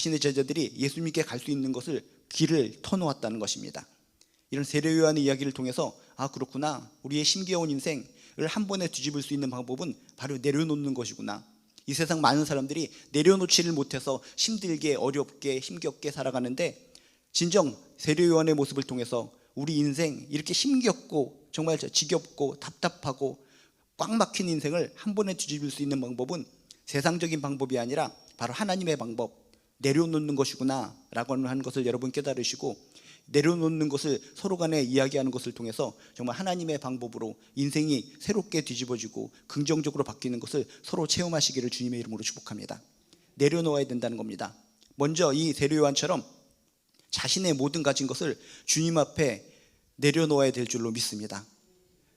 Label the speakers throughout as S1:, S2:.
S1: 자신의 제자들이 예수님께 갈 수 있는 것을 길을 터놓았다는 것입니다. 이런 세례 요한의 이야기를 통해서 그렇구나, 우리의 힘겨운 인생을 한 번에 뒤집을 수 있는 방법은 바로 내려놓는 것이구나. 이 세상 많은 사람들이 내려놓지를 못해서 힘들게 어렵게 힘겹게 살아가는데, 진정 세례 요한의 모습을 통해서 우리 인생 이렇게 힘겹고 정말 지겹고 답답하고 꽉 막힌 인생을 한 번에 뒤집을 수 있는 방법은 세상적인 방법이 아니라 바로 하나님의 방법, 내려놓는 것이구나 라고 하는 것을 여러분 깨달으시고, 내려놓는 것을 서로 간에 이야기하는 것을 통해서 정말 하나님의 방법으로 인생이 새롭게 뒤집어지고 긍정적으로 바뀌는 것을 서로 체험하시기를 주님의 이름으로 축복합니다. 내려놓아야 된다는 겁니다. 먼저 이 세례 요한처럼 자신의 모든 가진 것을 주님 앞에 내려놓아야 될 줄로 믿습니다.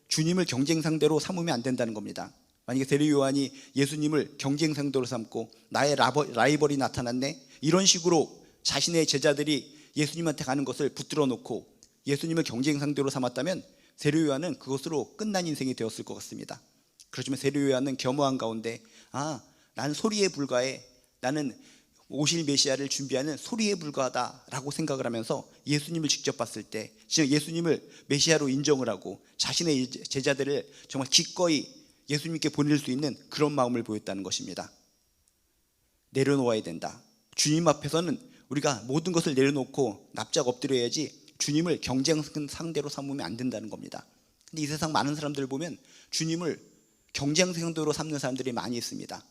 S1: 주님을 경쟁 상대로 삼으면 안 된다는 겁니다. 만약에 세례 요한이 예수님을 경쟁 상대로 삼고 나의 라이벌이 나타났네, 이런 식으로 자신의 제자들이 예수님한테 가는 것을 붙들어 놓고 예수님을 경쟁 상대로 삼았다면 세례 요한은 그것으로 끝난 인생이 되었을 것 같습니다. 그렇지만 세례 요한은 겸허한 가운데 나는 소리에 불과해, 나는 오실 메시아를 준비하는 소리에 불과하다라고 생각을 하면서 예수님을 직접 봤을 때 예수님을 메시아로 인정을 하고 자신의 제자들을 정말 기꺼이 예수님께 보낼 수 있는 그런 마음을 보였다는 것입니다. 내려놓아야 된다. 주님 앞에서는 우리가 모든 것을 내려놓고 납작 엎드려야지 주님을 경쟁 상대로 삼으면 안 된다는 겁니다. 근데 이 세상 많은 사람들을 보면 주님을 경쟁 상대로 삼는 사람들이 많이 있습니다.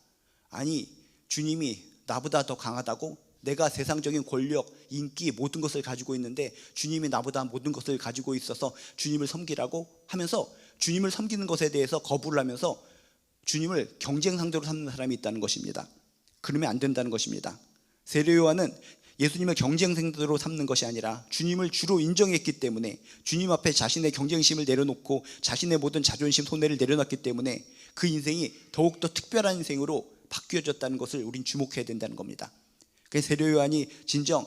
S1: 아니, 주님이 나보다 더 강하다고? 내가 세상적인 권력, 인기, 모든 것을 가지고 있는데 주님이 나보다 모든 것을 가지고 있어서 주님을 섬기라고 하면서 주님을 섬기는 것에 대해서 거부를 하면서 주님을 경쟁 상대로 삼는 사람이 있다는 것입니다. 그러면 안 된다는 것입니다. 세례 요한은 예수님을 경쟁 상대로 삼는 것이 아니라 주님을 주로 인정했기 때문에, 주님 앞에 자신의 경쟁심을 내려놓고 자신의 모든 자존심, 손해를 내려놨기 때문에 그 인생이 더욱더 특별한 인생으로 바뀌어졌다는 것을 우린 주목해야 된다는 겁니다. 그래서 세례 요한이 진정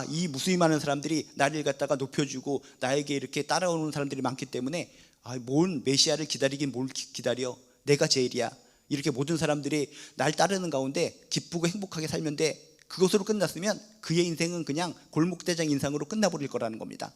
S1: 이 무수히 많은 사람들이 나를 갖다가 높여주고 나에게 이렇게 따라오는 사람들이 많기 때문에 뭔 메시아를 기다리긴 뭘 기다려, 내가 제일이야, 이렇게 모든 사람들이 날 따르는 가운데 기쁘고 행복하게 살면 돼, 그것으로 끝났으면 그의 인생은 그냥 골목대장 인상으로 끝나버릴 거라는 겁니다.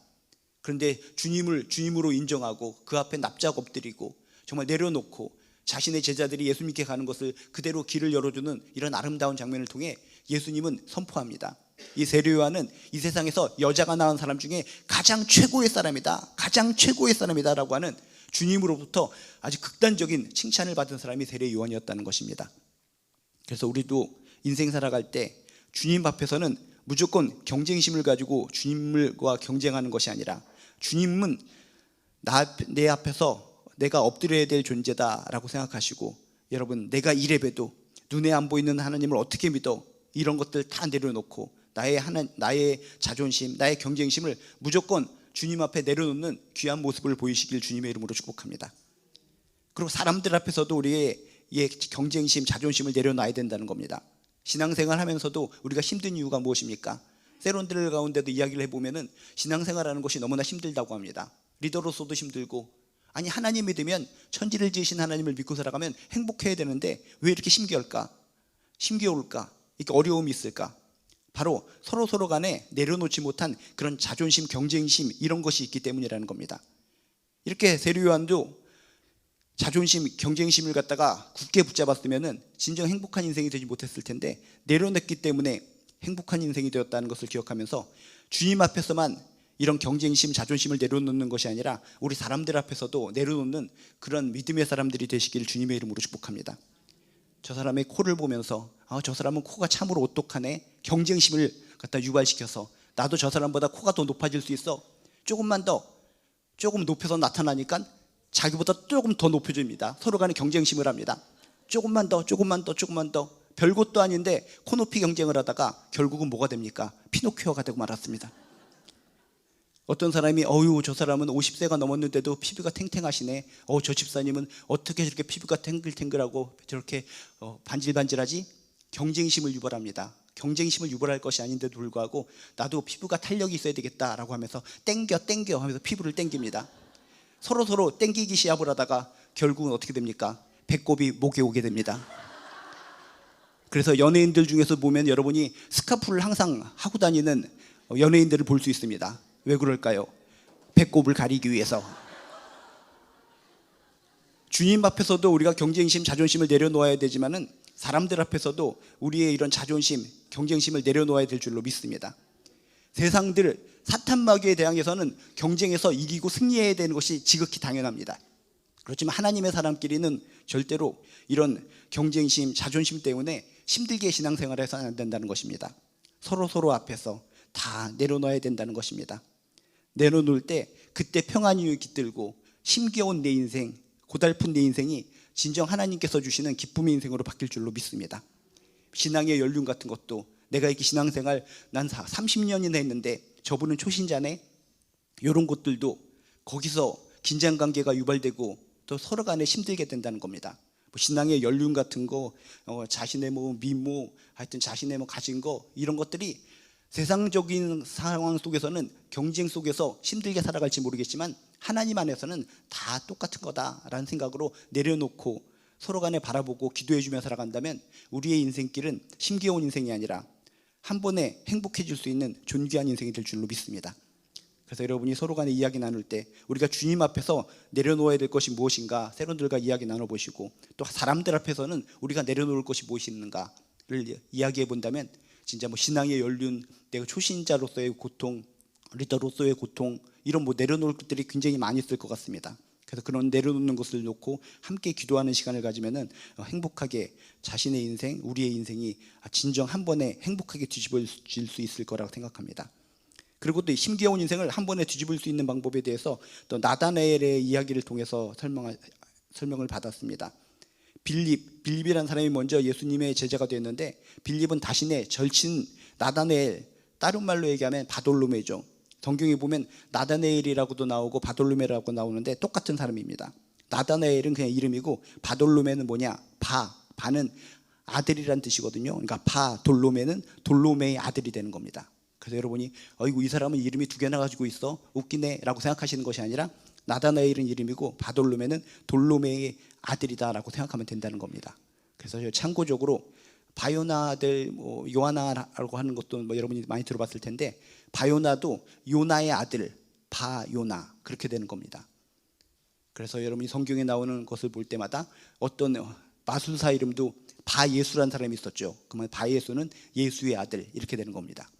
S1: 그런데 주님을 주님으로 인정하고 그 앞에 납작 엎드리고 정말 내려놓고 자신의 제자들이 예수님께 가는 것을 그대로 길을 열어주는 이런 아름다운 장면을 통해 예수님은 선포합니다. 이 세례 요한은 이 세상에서 여자가 낳은 사람 중에 가장 최고의 사람이다, 가장 최고의 사람이다 라고 하는 주님으로부터 아주 극단적인 칭찬을 받은 사람이 세례 요한이었다는 것입니다. 그래서 우리도 인생 살아갈 때 주님 앞에서는 무조건 경쟁심을 가지고 주님과 경쟁하는 것이 아니라 주님은 내 앞에서 내가 엎드려야 될 존재다라고 생각하시고, 여러분, 내가 이래봬도 눈에 안 보이는 하나님을 어떻게 믿어, 이런 것들 다 내려놓고 나의 자존심, 나의 경쟁심을 무조건 주님 앞에 내려놓는 귀한 모습을 보이시길 주님의 이름으로 축복합니다. 그리고 사람들 앞에서도 우리의 경쟁심, 자존심을 내려놔야 된다는 겁니다. 신앙생활 하면서도 우리가 힘든 이유가 무엇입니까? 세론들 가운데도 이야기를 해보면 신앙생활하는 것이 너무나 힘들다고 합니다. 리더로서도 힘들고, 아니 하나님 믿으면, 천지를 지으신 하나님을 믿고 살아가면 행복해야 되는데 왜 이렇게 힘겨울까? 이렇게 어려움이 있을까? 바로 서로 간에 내려놓지 못한 그런 자존심, 경쟁심, 이런 것이 있기 때문이라는 겁니다. 이렇게 세례 요한도 자존심, 경쟁심을 갖다가 굳게 붙잡았으면 진정 행복한 인생이 되지 못했을 텐데 내려냈기 때문에 행복한 인생이 되었다는 것을 기억하면서 주님 앞에서만 이런 경쟁심, 자존심을 내려놓는 것이 아니라 우리 사람들 앞에서도 내려놓는 그런 믿음의 사람들이 되시기를 주님의 이름으로 축복합니다. 저 사람의 코를 보면서 저 사람은 코가 참으로 오똑하네, 경쟁심을 갖다 유발시켜서 나도 저 사람보다 코가 더 높아질 수 있어, 조금 높여서 나타나니까 자기보다 조금 더 높여줍니다. 서로 간에 경쟁심을 합니다. 조금만 더, 별것도 아닌데 코 높이 경쟁을 하다가 결국은 뭐가 됩니까? 피노키오가 되고 말았습니다. 어떤 사람이 저 사람은 50세가 넘었는데도 피부가 탱탱하시네, 저 집사님은 어떻게 저렇게 피부가 탱글탱글하고 저렇게 반질반질하지? 경쟁심을 유발합니다. 경쟁심을 유발할 것이 아닌데도 불구하고 나도 피부가 탄력이 있어야 되겠다라고 하면서 땡겨 하면서 피부를 땡깁니다. 서로 땡기기 시합을 하다가 결국은 어떻게 됩니까? 배꼽이 목에 오게 됩니다. 그래서 연예인들 중에서 보면 여러분이 스카프를 항상 하고 다니는 연예인들을 볼 수 있습니다. 왜 그럴까요? 배꼽을 가리기 위해서. 주님 앞에서도 우리가 경쟁심, 자존심을 내려놓아야 되지만은 사람들 앞에서도 우리의 이런 자존심, 경쟁심을 내려놓아야 될 줄로 믿습니다. 세상들, 사탄 마귀에 대항해서는 경쟁에서 이기고 승리해야 되는 것이 지극히 당연합니다. 그렇지만 하나님의 사람끼리는 절대로 이런 경쟁심, 자존심 때문에 힘들게 신앙생활을 해서는 안 된다는 것입니다. 서로 앞에서 다 내려놓아야 된다는 것입니다. 내려놓을 때 그때 평안이 깃들고 힘겨운 내 인생, 고달픈 내 인생이 진정 하나님께서 주시는 기쁨의 인생으로 바뀔 줄로 믿습니다. 신앙의 연륜 같은 것도 내가 이렇게 신앙생활 난 30년이나 했는데 저분은 초신자네, 이런 것들도 거기서 긴장관계가 유발되고 또 서로 간에 힘들게 된다는 겁니다. 신앙의 연륜 같은 거, 자신의 미모, 하여튼 자신의 가진 거, 이런 것들이 세상적인 상황 속에서는 경쟁 속에서 힘들게 살아갈지 모르겠지만 하나님 안에서는 다 똑같은 거다라는 생각으로 내려놓고 서로 간에 바라보고 기도해주며 살아간다면 우리의 인생길은 힘겨운 인생이 아니라 한 번에 행복해질 수 있는 존귀한 인생이 될 줄로 믿습니다. 그래서 여러분이 서로 간에 이야기 나눌 때 우리가 주님 앞에서 내려놓아야 될 것이 무엇인가 세론들과 이야기 나눠보시고, 또 사람들 앞에서는 우리가 내려놓을 것이 무엇이 있는가를 이야기해 본다면 진짜 신앙의 연륜, 내가 초신자로서의 고통, 리더로서의 고통, 이런 내려놓을 것들이 굉장히 많이 있을 것 같습니다. 그래서 그런 내려놓는 것을 놓고 함께 기도하는 시간을 가지면은 행복하게 자신의 인생, 우리의 인생이 진정 한 번에 행복하게 뒤집어질 수 있을 거라고 생각합니다. 그리고 또 힘겨운 인생을 한 번에 뒤집을 수 있는 방법에 대해서 또 나다나엘의 이야기를 통해서 설명을 받았습니다. 빌립이라는 사람이 먼저 예수님의 제자가 되었는데, 빌립은 자신의 절친 나다나엘, 다른 말로 얘기하면 바돌로메죠. 성경에 보면 나다나엘이라고도 나오고 바돌로메라고 나오는데 똑같은 사람입니다. 나다나엘은 그냥 이름이고 바돌로메는 뭐냐? 바는 아들이란 뜻이거든요. 그러니까 바돌로메는 돌로메의 아들이 되는 겁니다. 그래서 여러분이 어이구 이 사람은 이름이 두 개나 가지고 있어, 웃기네 라고 생각하시는 것이 아니라 나다나엘은 이름이고 바돌로메는 돌로메의 아들이다라고 생각하면 된다는 겁니다. 그래서 참고적으로 바요나 아들, 요하나라고 하는 것도 여러분이 많이 들어봤을 텐데, 바요나도 요나의 아들 바요나, 그렇게 되는 겁니다. 그래서 여러분이 성경에 나오는 것을 볼 때마다 어떤 마술사 이름도 바예수라는 사람이 있었죠. 그러면 바예수는 예수의 아들, 이렇게 되는 겁니다.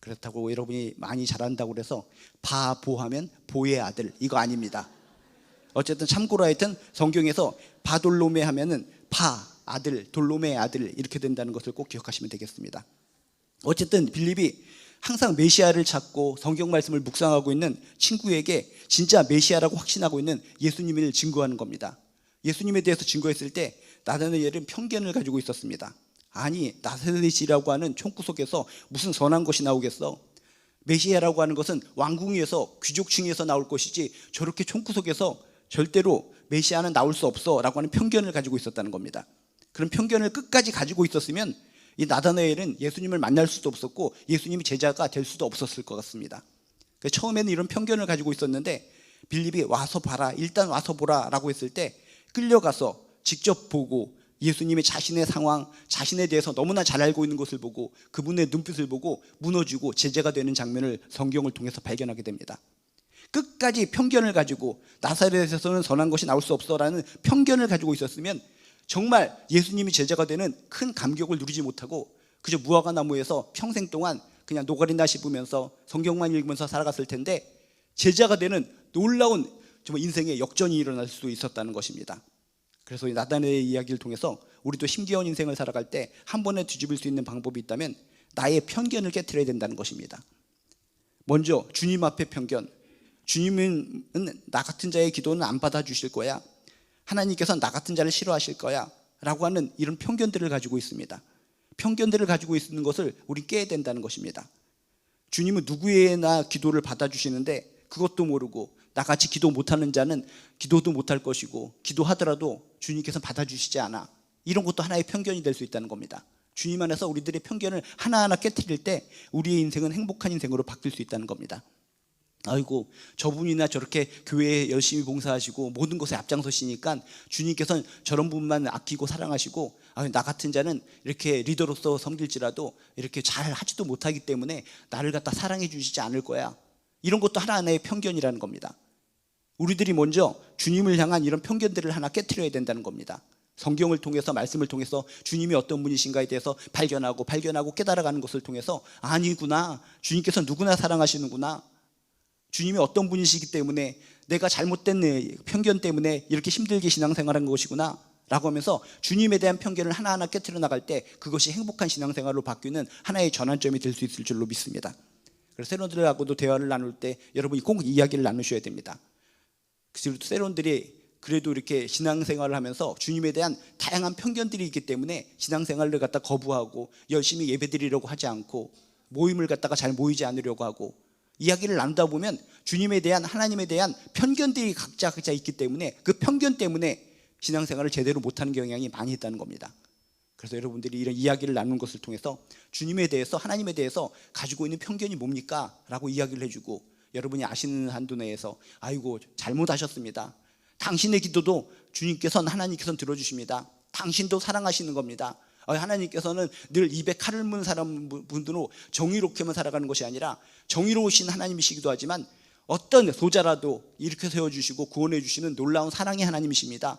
S1: 그렇다고 여러분이 많이 잘한다고 그래서 바보하면 보의 아들, 이거 아닙니다. 어쨌든 참고로 하여튼 성경에서 바돌로메 하면은 아들, 돌로메의 아들, 이렇게 된다는 것을 꼭 기억하시면 되겠습니다. 어쨌든 빌립이 항상 메시아를 찾고 성경 말씀을 묵상하고 있는 친구에게 진짜 메시아라고 확신하고 있는 예수님을 증거하는 겁니다. 예수님에 대해서 증거했을 때 나다나엘은 편견을 가지고 있었습니다. 아니, 나사렛이라고 하는 총구석에서 무슨 선한 것이 나오겠어? 메시아라고 하는 것은 왕궁에서 귀족층에서 나올 것이지 저렇게 총구석에서 절대로 메시아는 나올 수 없어 라고 하는 편견을 가지고 있었다는 겁니다. 그런 편견을 끝까지 가지고 있었으면 이 나다나엘은 예수님을 만날 수도 없었고 예수님이 제자가 될 수도 없었을 것 같습니다. 처음에는 이런 편견을 가지고 있었는데 빌립이 와서 봐라, 일단 와서 보라 라고 했을 때 끌려가서 직접 보고 예수님이 자신의 상황, 자신에 대해서 너무나 잘 알고 있는 것을 보고 그분의 눈빛을 보고 무너지고 제자가 되는 장면을 성경을 통해서 발견하게 됩니다. 끝까지 편견을 가지고 나사렛에서는 선한 것이 나올 수 없어라는 편견을 가지고 있었으면 정말 예수님이 제자가 되는 큰 감격을 누리지 못하고 그저 무화과 나무에서 평생 동안 그냥 노가리나 씹으면서 성경만 읽으면서 살아갔을 텐데 제자가 되는 놀라운 정말 인생의 역전이 일어날 수도 있었다는 것입니다. 그래서 나다나엘의 이야기를 통해서 우리도 힘겨운 인생을 살아갈 때 한 번에 뒤집을 수 있는 방법이 있다면 나의 편견을 깨트려야 된다는 것입니다. 먼저 주님 앞에 편견. 주님은 나 같은 자의 기도는 안 받아주실 거야, 하나님께서는 나 같은 자를 싫어하실 거야 라고 하는 이런 편견들을 가지고 있습니다. 편견들을 가지고 있는 것을 우리 깨야 된다는 것입니다. 주님은 누구에나 기도를 받아주시는데 그것도 모르고 나같이 기도 못하는 자는 기도도 못할 것이고 기도하더라도 주님께서 받아주시지 않아, 이런 것도 하나의 편견이 될 수 있다는 겁니다. 주님 안에서 우리들의 편견을 하나하나 깨트릴 때 우리의 인생은 행복한 인생으로 바뀔 수 있다는 겁니다. 아이고 저분이나 저렇게 교회에 열심히 봉사하시고 모든 것에 앞장서시니까 주님께서는 저런 분만 아끼고 사랑하시고, 나 같은 자는 이렇게 리더로서 섬길지라도 이렇게 잘 하지도 못하기 때문에 나를 갖다 사랑해 주시지 않을 거야. 이런 것도 하나의 편견이라는 겁니다. 우리들이 먼저 주님을 향한 이런 편견들을 하나 깨트려야 된다는 겁니다. 성경을 통해서, 말씀을 통해서 주님이 어떤 분이신가에 대해서 발견하고 깨달아가는 것을 통해서, 아니구나, 주님께서 누구나 사랑하시는구나, 주님이 어떤 분이시기 때문에 내가 잘못된 편견 때문에 이렇게 힘들게 신앙생활한 것이구나 라고 하면서 주님에 대한 편견을 하나하나 깨트려 나갈 때 그것이 행복한 신앙생활로 바뀌는 하나의 전환점이 될 수 있을 줄로 믿습니다. 그래서 세론들하고도 대화를 나눌 때 여러분이 꼭 이야기를 나누셔야 됩니다. 그리고 세론들이 그래도 이렇게 신앙생활을 하면서 주님에 대한 다양한 편견들이 있기 때문에 신앙생활을 갖다 거부하고 열심히 예배드리려고 하지 않고 모임을 갖다가 잘 모이지 않으려고 하고, 이야기를 나누다 보면 주님에 대한, 하나님에 대한 편견들이 각자 있기 때문에 그 편견 때문에 신앙생활을 제대로 못하는 경향이 많이 있다는 겁니다. 그래서 여러분들이 이런 이야기를 나누는 것을 통해서 주님에 대해서, 하나님에 대해서 가지고 있는 편견이 뭡니까? 라고 이야기를 해주고, 여러분이 아시는 한도 내에서 아이고 잘못하셨습니다, 당신의 기도도 주님께서는, 하나님께서는 들어주십니다, 당신도 사랑하시는 겁니다, 하나님께서는 늘 입에 칼을 문 분들로 정의롭게만 살아가는 것이 아니라 정의로우신 하나님이시기도 하지만 어떤 소자라도 일으켜 세워주시고 구원해 주시는 놀라운 사랑의 하나님이십니다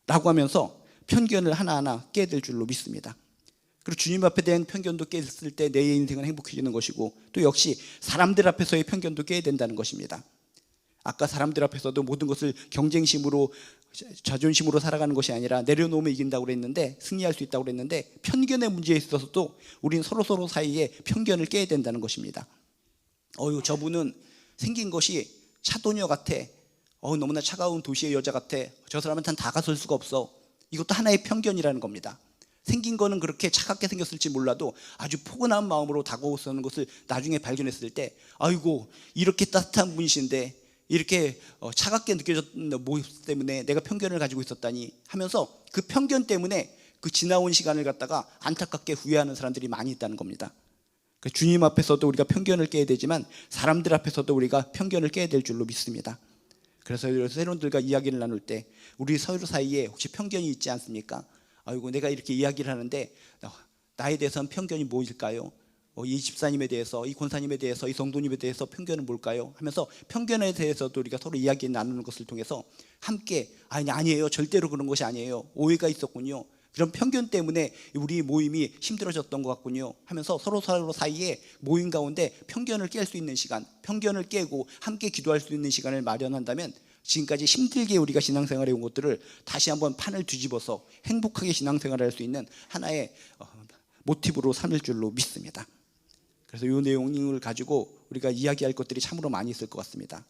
S1: 라고 하면서 편견을 하나하나 깨야 될 줄로 믿습니다. 그리고 주님 앞에 대한 편견도 깼을 때 내 인생은 행복해지는 것이고, 또 역시 사람들 앞에서의 편견도 깨야 된다는 것입니다. 아까 사람들 앞에서도 모든 것을 경쟁심으로, 자존심으로 살아가는 것이 아니라 내려놓으면 이긴다고 그랬는데, 승리할 수 있다고 그랬는데, 편견의 문제에 있어서도 우리는 서로 사이에 편견을 깨야 된다는 것입니다. 저분은 생긴 것이 차도녀 같아, 너무나 차가운 도시의 여자 같아, 저 사람한테는 다가설 수가 없어. 이것도 하나의 편견이라는 겁니다. 생긴 거는 그렇게 차갑게 생겼을지 몰라도 아주 포근한 마음으로 다가오는 것을 나중에 발견했을 때, 아이고 이렇게 따뜻한 분이신데 이렇게 차갑게 느껴졌던 모습 때문에 내가 편견을 가지고 있었다니 하면서 그 편견 때문에 그 지나온 시간을 갖다가 안타깝게 후회하는 사람들이 많이 있다는 겁니다. 주님 앞에서도 우리가 편견을 깨야 되지만 사람들 앞에서도 우리가 편견을 깨야 될 줄로 믿습니다. 그래서 세론들과 이야기를 나눌 때 우리 서로 사이에 혹시 편견이 있지 않습니까? 아이고 내가 이렇게 이야기를 하는데 나에 대해서는 편견이 무엇일까요? 이 집사님에 대해서, 이 권사님에 대해서, 이 성도님에 대해서 편견은 뭘까요? 하면서 편견에 대해서도 우리가 서로 이야기 나누는 것을 통해서 함께 아니에요, 절대로 그런 것이 아니에요, 오해가 있었군요, 그런 편견 때문에 우리 모임이 힘들어졌던 것 같군요 하면서 서로 사이에 모임 가운데 편견을 깰 수 있는 시간, 편견을 깨고 함께 기도할 수 있는 시간을 마련한다면 지금까지 힘들게 우리가 신앙생활해 온 것들을 다시 한번 판을 뒤집어서 행복하게 신앙생활을 할 수 있는 하나의 모티브로 삼을 줄로 믿습니다. 그래서 이 내용을 가지고 우리가 이야기할 것들이 참으로 많이 있을 것 같습니다.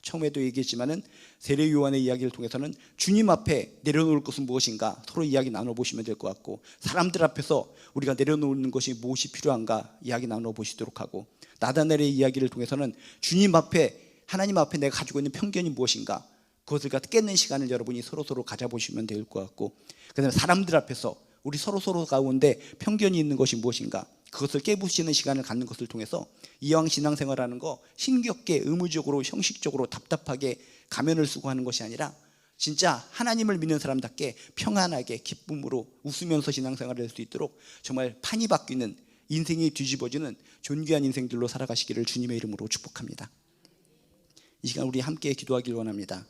S1: 처음에도 얘기했지만은 세례 요한의 이야기를 통해서는 주님 앞에 내려놓을 것은 무엇인가 서로 이야기 나눠보시면 될 것 같고, 사람들 앞에서 우리가 내려놓는 것이 무엇이 필요한가 이야기 나눠보시도록 하고, 나다넬의 이야기를 통해서는 주님 앞에, 하나님 앞에 내가 가지고 있는 편견이 무엇인가 그것을 깨는 시간을 여러분이 서로 가져보시면 될 것 같고, 그다음에 사람들 앞에서 우리 서로 가운데 편견이 있는 것이 무엇인가 그것을 깨부시는 시간을 갖는 것을 통해서 이왕 신앙생활하는 거 힘겹게 의무적으로 형식적으로 답답하게 가면을 쓰고 하는 것이 아니라 진짜 하나님을 믿는 사람답게 평안하게 기쁨으로 웃으면서 신앙생활을 할 수 있도록 정말 판이 바뀌는, 인생이 뒤집어지는 존귀한 인생들로 살아가시기를 주님의 이름으로 축복합니다. 이 시간 우리 함께 기도하길 원합니다.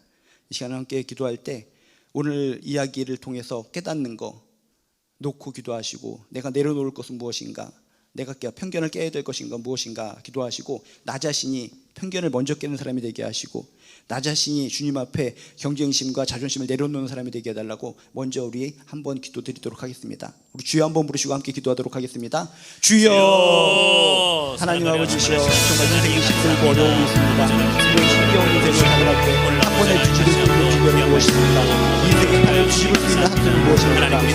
S1: 이 시간 함께 기도할 때 오늘 이야기를 통해서 깨닫는 거 놓고 기도하시고, 내가 내려놓을 것은 무엇인가, 내가 편견을 깨야 될 것인가 무엇인가 기도하시고, 나 자신이 편견을 먼저 깨는 사람이 되게 하시고, 나 자신이 주님 앞에 경쟁심과 자존심을 내려놓는 사람이 되게 해달라고 먼저 우리 한번 기도드리도록 하겠습니다. 우리 주여 한번 부르시고 함께 기도하도록 하겠습니다. 주여, 하나님 아버지시여, 정말 인생이 힘들고 어려움이 있습니다. 이런 힘겨운 인생을 살아갈 때 한 번에 뒤집을 수 있는 주변이 무엇입니까? 인생의 판을 뒤집을 수 있는 한편은 무엇입니까? 우리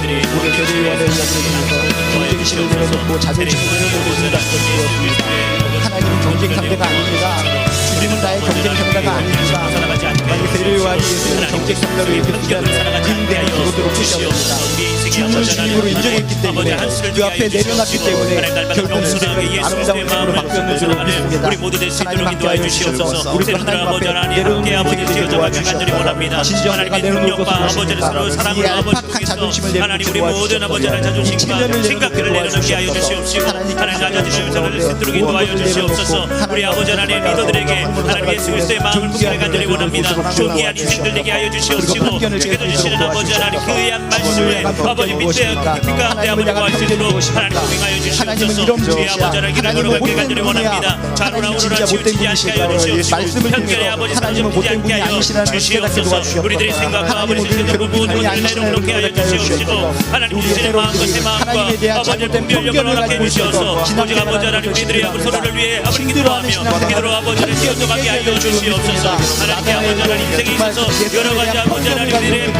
S1: 세례요한의 이야기를 통해서 경쟁심을 내려놓고 자존심을 내려놓고 생각을 주었습니다. 하나님은 경쟁 상대가 아닙니다. 주님은 나의 경쟁 상대가 아닙니다. 만약 세례요한이 예수님을 경쟁 상대로 얘기했다면 근데 그것으로 끝이었습니다. 주님을 주님으로 인정했기 때문에 그 앞에 내려놨기 때문에 결국 인생은 아름다운 삶으로 바뀌었습니다.
S2: 가운데 살아가는 우리 모두 될 수 있도록 인도하여 주시옵소서. 세상들 아버지 하나님 함께 아버지 지어져가길 간절히 원합니다. 하나님의 능력과 아버지를 서로 사랑으로 아버지 통해서 하나님 우리 모든 아버지 하나님 자존심과 생각들을 내려놓게 하여 주시옵시고 하나님 낮아지시면서 그럴 수 있도록 인도하여 주시옵소서. 우리 아버지 하나님 리더들에게 하나님 예수 그리스도의 마음을 품기를 간절히 원합니다. 존귀한 인생들 되게 하여 주시옵시고 주께서 주시는 아버지 하나님 그 귀한 말씀에 아버지 밑에 깊이 가운데 아버지 거할 수 있도록 하나님 동행하여 주시옵소서. 주의 아버지 하나님 길을 걸어가길 간절히 원합니다. 좌로나 우로나 치우치지 않게 하여 주시옵시고 편견의 아버지 사람 붙지 않게 하여 주시옵소서. 우리들의 생각과 아버지 생각을 모든 것을 내려놓게 하여 주시옵시고 하나님 주시는 마음과 제 마음과 아버지의 분별력을 허락해 주시옵소서. 오직 아버지 하나님 우리들의 아버지 서로를 위해 아버지 기도하며 기도로 아버지를 지어져가게 하여 주시옵소서. 하나님께 아버지 하나님 인생에 있어서 여러 가지 아버지 하나님 우리들의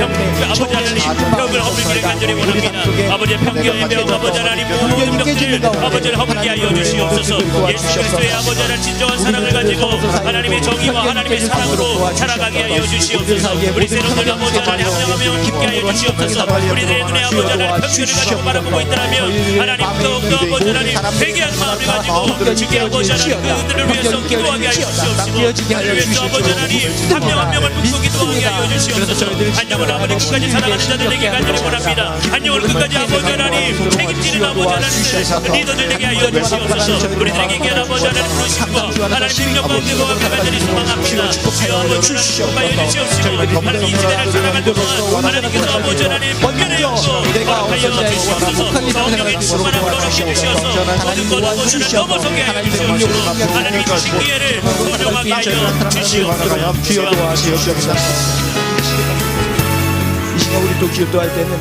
S2: 아버지 하나님 벽을 허물기를 간절히 원합니다. 아버지의 편견의 벽 아버지 하나님 모든 벽들 아버지를 허물게 하여 주시옵소서. 예수 그리스도의 아버지 하나님 진정한 사랑을 가지고 하나님의 정의와 하나님의 사랑으로 살아가게 하여 주시옵소서. 우리 세력들 아버지 하나님 한 명 한 명을 깊게 하여 주시옵소서. 우리들의 눈에 아버지 하나님 편견을 가지고 바라보고 있다면 하나님 더욱더 아버지 하나님 회개한 마음을 가지고 주께 아버지 하나님 그들을 위해서 기도하게 하여 주시옵시고 그들을 위해서 아버지 하나님 한 명 한 명을 붙고 기도하게 하여 주시옵소서. 한 영을 아버지 끝까지 사랑하는 자들에게 간절히 원합니다. 한 영을 끝까지 아버지 하나님 책임지는 아버지 하나님 리더들에게 하여 주시옵소서. 우리들에게 귀한 아버지 하나님 부르심과 하나님 능력과 은혜와 간절히 소망합니다. 주여 아버지 하나님 하여 주시옵시고 하나님 이 시대를 살아갈 동안 하나님께서 아버지 하나님 편견의 영도 허락하여 주시옵소서. 성령의 충만함을 허락해 주셔서 모든 것 아버지 하나님 넘어서게 하여 주시옵시고 하나님이 주신 기회를 소중하게 하여 주시옵소서.
S1: 주여 도와주시옵소서. 이 시간 우리 또 기도할 때는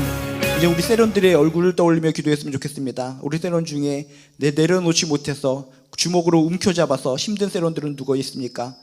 S1: 이제 우리 세론들의 얼굴을 떠올리며 기도했으면 좋겠습니다. 우리 세론 중에 내려놓지 못해서 주먹으로 움켜잡아서 힘든 세론들은 누구 있습니까?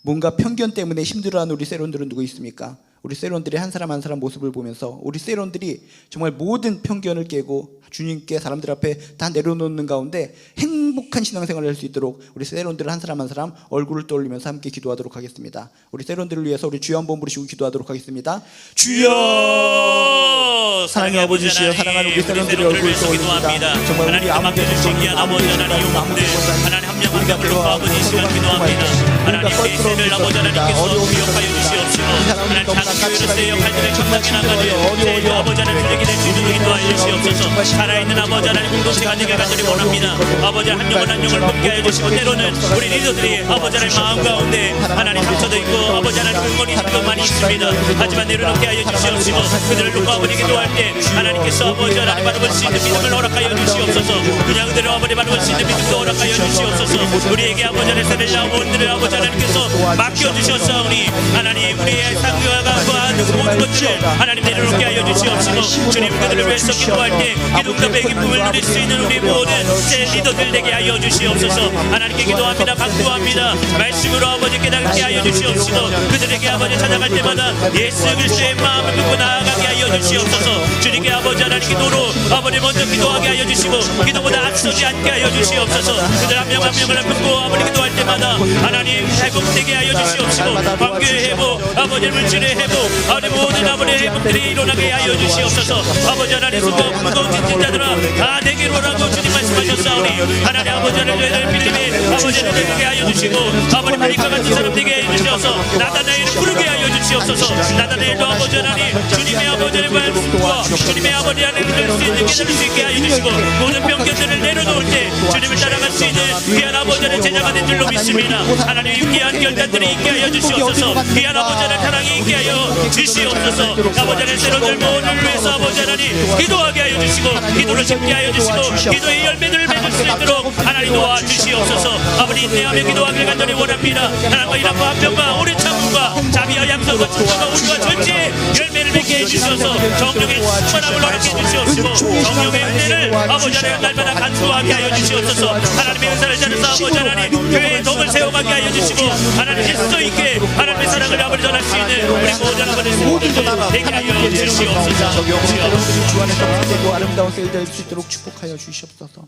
S1: 뭔가 편견 때문에 힘들어하는 우리 세론들은 누구 있습니까? 우리 세론들의 한 사람 한 사람 모습을 보면서 우리 세론들이 정말 모든 편견을 깨고 주님께 사람들 앞에 다 내려놓는 가운데 행복한 신앙생활을 할 수 있도록 우리 세론들 한 사람 한 사람 얼굴을 떠올리면서 함께 기도하도록 하겠습니다. 우리 세론들을 위해서 우리 주여 한번 부르시고 기도하도록 하겠습니다. 주여 사랑의 아버지시여 사랑하는 우리 세론들의 얼굴을 떠올립니다. 정말 우리 아버지
S2: 신기한 아버지 하나님 용감들 하나님 한 명 한 명을 놓고 아버지 이 시간 기도합니다. 하나님 내 세를 아버지 하나님께서 기억하여 주시옵시고 하나님 작은 교회로서의 역할들을 정확히 나가는 제 아버지 하나님 주력이 될 수 있도록 인도하여 주시옵소서. 살아있는 아버지 하나님 공동체가 되길 간절히 원합니다. 아버지 한 영혼 한 영을 품게 하여 주시고 때로는 우리 리더들이 아버지 하나님 마음 가운데 하나님 상처도 있고 아버지 하나님 응원이 있는 것 많이 있습니다. 하지만 내려놓게 하여 주시옵시고 그들을 놓고 아버지 기도할 때 하나님께서 아버지 하나님 바라볼 수 있는 믿음을 허락하여 주시옵소서. 그냥 그들을 아버지 바라볼 수 있는 믿음도 허락하여 주시옵소서. 우리에게 아버지 하나님 세를 나오는들을 아버지 하나님께서 맡겨주셨사오니 하나님 우리의 상교가 구한 모든 것들을 하나님 내려놓게 하여 주시옵시고 주님 그들을 위해서 기도할 때 기도답의 기쁨을 누릴 수 있는 우리 모든 새 리더들 되게 하여 주시옵소서. 하나님께 기도합니다. 간구합니다. 말씀으로 아버지 깨닫게 하여 주시옵시고 그들에게 아버지 찾아갈 때마다 예수 그리스도의 마음을 품고 나아가게 하여 주시옵소서. 주님께 아버지 하나님 기도로 아버지 먼저 기도하게 하여 주시고 기도보다 앞서지 않게 하여 주시옵소서. 그들 한 명 한 명을 품고 아버지 기도할 때마다 하나님 회복되게 하여 주시옵시고 관계의 회복 아버지 물질의 회복 아버지 모든 아버지 회복들이 일어나게 하여 주시옵소서. 아버지 하나님 무거운 진짜들아 다 내게로라고 주님 말씀하셨사오니 하나님 아버지 하나님 빌림에 아버지를 되게 하여 주시고 아버지 마리카 같은 사람 되게 하여 주셔서 나다나엘을 부르게 하여 주시옵소서. 나다나엘도 아버지 하나님 주님의 아버지 하나님 말씀과 주님의 아버지 하나님을 들을 수 있는 깨달을 수 있게 하여 주시고 모든 편견들을 내려놓을 때 주님을 따라갈 수 있는 귀한 아버지 하나님 제자가 된 줄로 믿습니다. 하나님 귀한 결단들이 있게 하여 주시옵소서. 귀한 아버지 하나님 사랑이 있게 하여 주시옵소서. 아버지 하나님 세로들 모두를 위해서 아버지 하나님 기도하게 하여 주시고 기도를 쉽게 하여 주시고 기도의 열매들을 맺을 수 있도록 하나님 도와주시옵소서. 아버지 인내하며 기도하길 간절히 원합니다. 하나님과 일함과 화평과 오래 참음과 자비와 양성과 충성과 우리와 전체의 열매를 맺게 해주셔서 정령의 충만함을 허락해 주시옵시고 정령의 은혜를 아버지 하나님 날마다 간수하게 하여 주시옵소서. 하나님의 은사를 자르사 아버지 하나님 교회의 덕을 세워가게 하여 주시고 하나님 질서 있게 하나님의 사랑을 아버지 전할 수 있는 우리 모든 아버지 모두들 되게 하여 주시옵소서.
S1: 주 안에서 되고 아름다운 셀 될 수 있도록 축복하여 주시옵소서.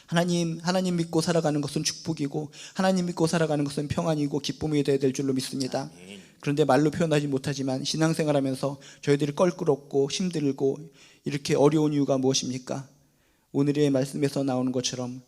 S1: 하나님 믿고 살아가는 것은 축복이고 하나님 믿고 살아가는 것은 평안이고 기쁨이 되어야 될 줄로 믿습니다. 그런데 말로 표현하지 못하지만 신앙생활하면서 저희들이 껄끄럽고 힘들고 이렇게 어려운 이유가 무엇입니까? 오늘의 말씀에서 나오는 것처럼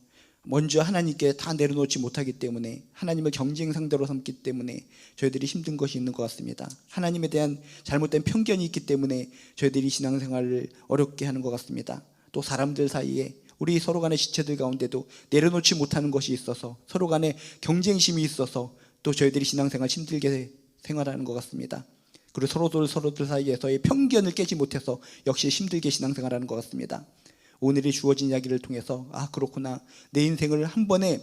S1: 먼저 하나님께 다 내려놓지 못하기 때문에, 하나님을 경쟁 상대로 삼기 때문에 저희들이 힘든 것이 있는 것 같습니다. 하나님에 대한 잘못된 편견이 있기 때문에 저희들이 신앙생활을 어렵게 하는 것 같습니다. 또 사람들 사이에 우리 서로 간의 지체들 가운데도 내려놓지 못하는 것이 있어서, 서로 간의 경쟁심이 있어서 또 저희들이 신앙생활 힘들게 생활하는 것 같습니다. 그리고 서로들 사이에서의 편견을 깨지 못해서 역시 힘들게 신앙생활하는 것 같습니다. 오늘이 주어진 이야기를 통해서 그렇구나, 내 인생을 한 번에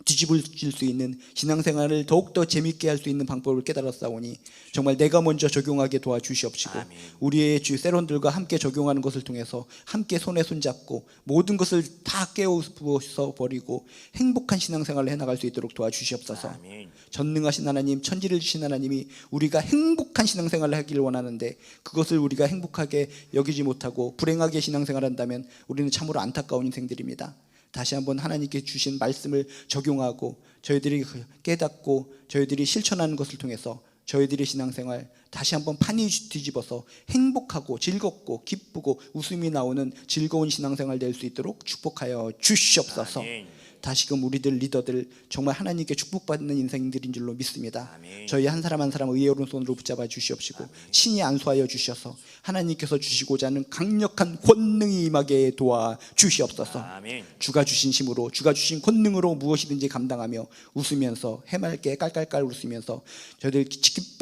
S1: 뒤집을 수 있는 신앙생활을 더욱더 재밌게 할 수 있는 방법을 깨달았사오니 정말 내가 먼저 적용하게 도와주시옵시고,
S2: 아멘.
S1: 우리의 주 세론들과 함께 적용하는 것을 통해서 함께 손에 손잡고 모든 것을 다 깨우쳐 버리고 행복한 신앙생활을 해나갈 수 있도록 도와주시옵소서.
S2: 아멘.
S1: 전능하신 하나님, 천지를 주신 하나님이 우리가 행복한 신앙생활을 하기를 원하는데, 그것을 우리가 행복하게 여기지 못하고 불행하게 신앙생활한다면 우리는 참으로 안타까운 인생들입니다. 다시 한번 하나님께 주신 말씀을 적용하고 저희들이 깨닫고 저희들이 실천하는 것을 통해서 저희들의 신앙생활 다시 한번 판이 뒤집어서 행복하고 즐겁고 기쁘고 웃음이 나오는 즐거운 신앙생활 될 수 있도록 축복하여 주시옵소서.
S2: 아멘.
S1: 다시금 우리들 리더들 정말 하나님께 축복받는 인생들인 줄로 믿습니다.
S2: 아멘.
S1: 저희 한 사람 한 사람 의의 오른손으로 붙잡아 주시옵시고 친히 안수하여 주셔서 하나님께서 주시고자 하는 강력한 권능이 임하게 도와 주시옵소서.
S2: 아멘.
S1: 주가 주신 힘으로, 주가 주신 권능으로 무엇이든지 감당하며 웃으면서 해맑게 깔깔깔 웃으면서 저희들 기쁨으로